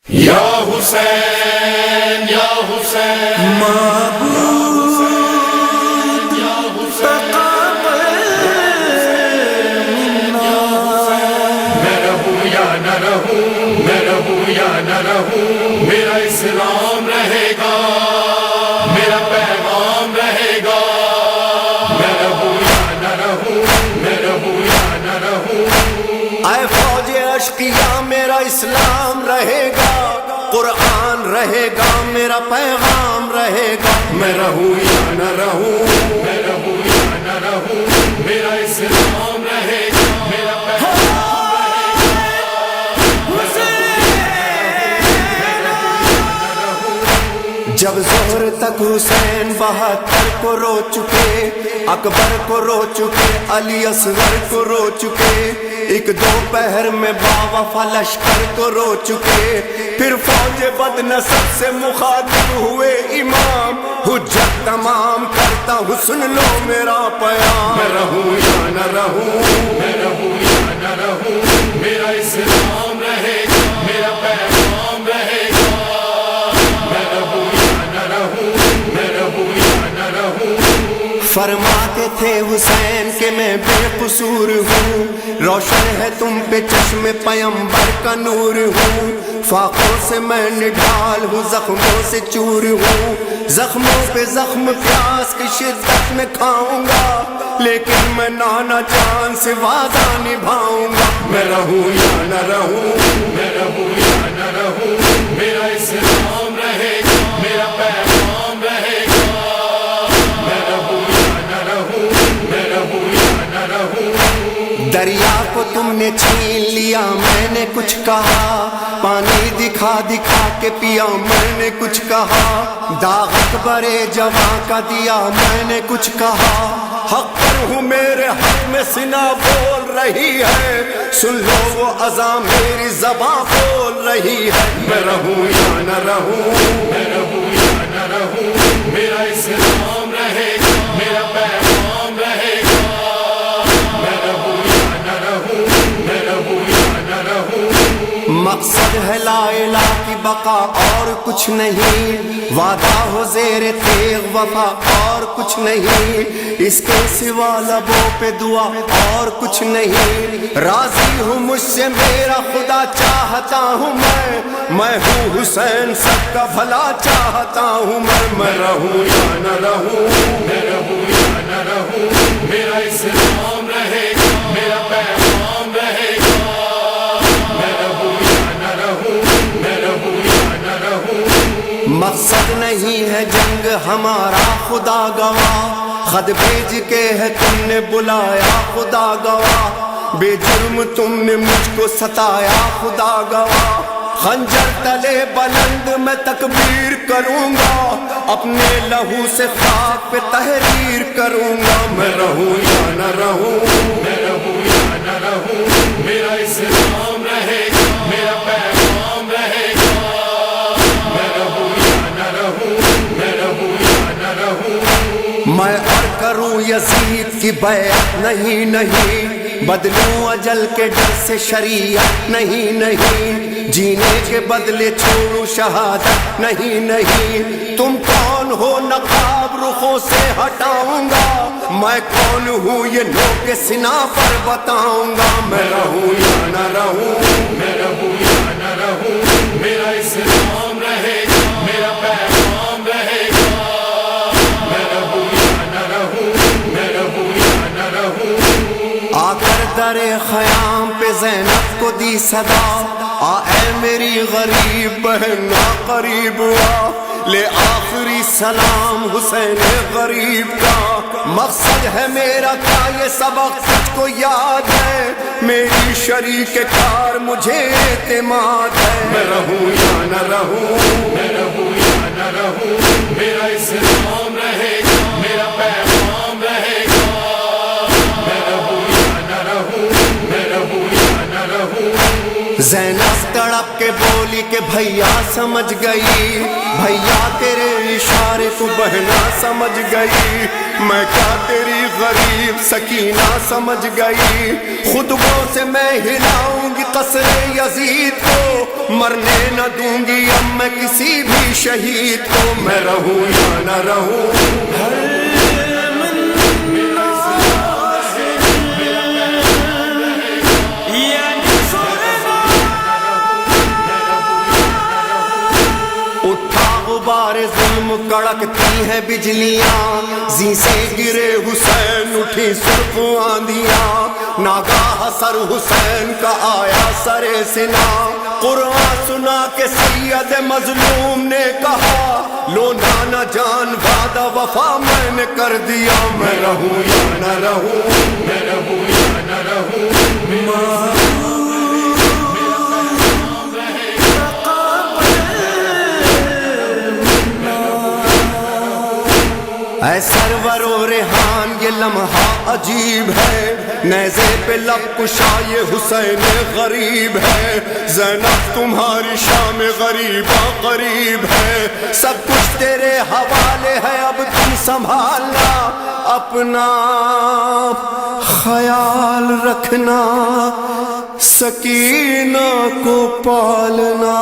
یا حسین یا حسین معبود یا حسین میں رہوں یا نہ رہوں، میں رہوں یا نہ رہوں، میرا اسلام رہے گا، میرا پیغام رہے گا، میں رہوں یا نہ رہوں، میں رہوں یا نہ رہوں۔ اے فوج اشقیا میرا اسلام رہے گا، قرآن رہے گا، میرا پیغام رہے گا، میں رہوں یا نہ رہوں، میں رہوں یا نہ رہوں، میرا اسلام رہے گا، میرا پیغام جب ظہر تک حسین 72 کو رو چکے، اکبر کو رو چکے، علی اصغر کو رو چکے، ایک دوپہر میں باوفا لشکر کو رو چکے، پھر فوج بد نصب سے مخاطب ہوئے امام، حجت تمام کرتا ہوں سن لو میرا پیام، میں رہوں یا نہ رہوں، میں رہوں یا نہ رہوں، میرا اسلام رہے گا، میرا پیغام رہے گا، میں رہوں یا نہ رہوں، میں رہوں یا نہ رہوں۔ فرماتے تھے حسین کہ میں بے قصور ہوں، روشن ہے تم پہ چشم پیمبر کا نور ہوں، فاقوں سے میں نڈھال ہوں، زخموں سے چور ہوں، زخموں پہ زخم پیاس کی شدت میں کھاؤں گا، لیکن میں نانا جان سے وعدہ نبھاؤں گا، میں رہوں یا نہ رہوں، میں رہوں یا نہ رہوں، میرا اسلام رہے گا، میرا پیغام رہے گا، میں رہوں یا نہ رہوں، میں رہوں یا نہ رہوں۔ دریا کو تم نے چھین لیا میں نے کچھ کہا، پانی دکھا دکھا کے پیا میں نے کچھ کہا، داغ اکبر جواں کا دیا میں نے کچھ کہا، حق پر ہوں میرے حق میں سنا بول رہی ہے، سن لو وہ اذاں میری زباں بول رہی ہے، میں رہوں یا نہ رہوں، میں رہوں یا نہ رہوں، میرا اسلام رہے گا، میرا پیغام رہے گا، میں رہوں یا نہ رہوں، میں رہوں یا نہ رہوں۔ مقصد ہے لا الہ کی بقا اور کچھ نہیں، وعدہ ہو زیر تیغ وفا اور کچھ نہیں، اس کے سوا لبوں پہ دعا اور کچھ نہیں، راضی ہوں مجھ سے میرا خدا چاہتا ہوں میں ہوں حسین سب کا بھلا چاہتا ہوں میں رہوں یا نہ رہوں، میں رہوں یا نہ رہوں، میرا اسلام رہے گا، میرا پیغام رہے گا، میں رہوں یا نہ رہوں، میں رہوں یا نہ رہوں۔ مقصد نہیں ہے جنگ ہمارا خدا گواہ، خط بھیج کے ہے تم نے بلایا خدا گواہ، بے جرم تم نے مجھ کو ستایا خدا گواہ، خنجر تلے بلند میں تکبیر کروں گا، اپنے لہو سے خاک پہ تحریر کروں گا، میں رہوں یا نہ رہوں، میں رہوں یا نہ رہوں، میرا اسلام رہے گا، میرا پیغام رہے گا، میں رہوں یا نہ رہوں، میں رہوں یا نہ رہوں۔ میں اور کروں یزید کی بیعت نہیں نہیں، بدلوں اجل کے ڈر سے شریعت نہیں نہیں، جینے کے بدلے چھوڑوں شہادت نہیں نہیں، تم کون ہو نقاب رخوں سے ہٹاؤں گا، میں کون ہوں یہ نوک سنا پر بتاؤں گا، میں رہوں یا نہ رہوں، میں رہوں یا نہ رہوں، میرا اسلام رہے گا، میرا پیغام رہے گا، میں رہوں یا نہ رہوں، میں رہوں یا نہ رہوں۔ آ کر در خیام پہ زینب کو دی صدا، آ اے میری غریب بہن قریب آ، لے آخری سلام حسین غریب کا، مقصد ہے میرا کیا یہ سبق تجھ کو یاد ہے، میری شریک کار مجھے اعتماد ہے، میں رہوں یا نہ رہوں، میں رہوں یا نہ رہوں، میرا اسلام رہے گا، میرا پیغام رہے گا، میں رہوں یا نہ رہوں، میں رہوں یا نہ رہوں۔ زینب تڑپ کے بولی کہ بھیا سمجھ گئی، بھیا تیرے اشارے کو بہنا سمجھ گئی، میں کیا تیری غریب سکینہ سمجھ گئی، خطبوں سے میں ہلاؤں گی قصر یزید کو، مرنے نہ دوں گی اب میں کسی بھی شہید کو، میں رہوں یا نہ رہوں غبار ظلم کڑکتی ہیں بجلیاں، زیں سے گرے حسین اٹھی سرخ آندیاں، ناگاہ سر حسین کا آیا سر سنا، قرآن سنا کے سید مظلوم نے کہا، لو نانا جان وعدہ وفا میں نے کر دیا، میں رہوں یا نہ رہوں، میں رہوں یا نہ رہوں، اے سرور و ریحان یہ لمحہ عجیب ہے، نیزے پہ لب کشا یہ حسین غریب ہے، زینب تمہاری شام غریبہ قریب ہے، سب کچھ تیرے حوالے ہے اب تم سنبھالنا، اپنا خیال رکھنا، سکینہ کو پالنا۔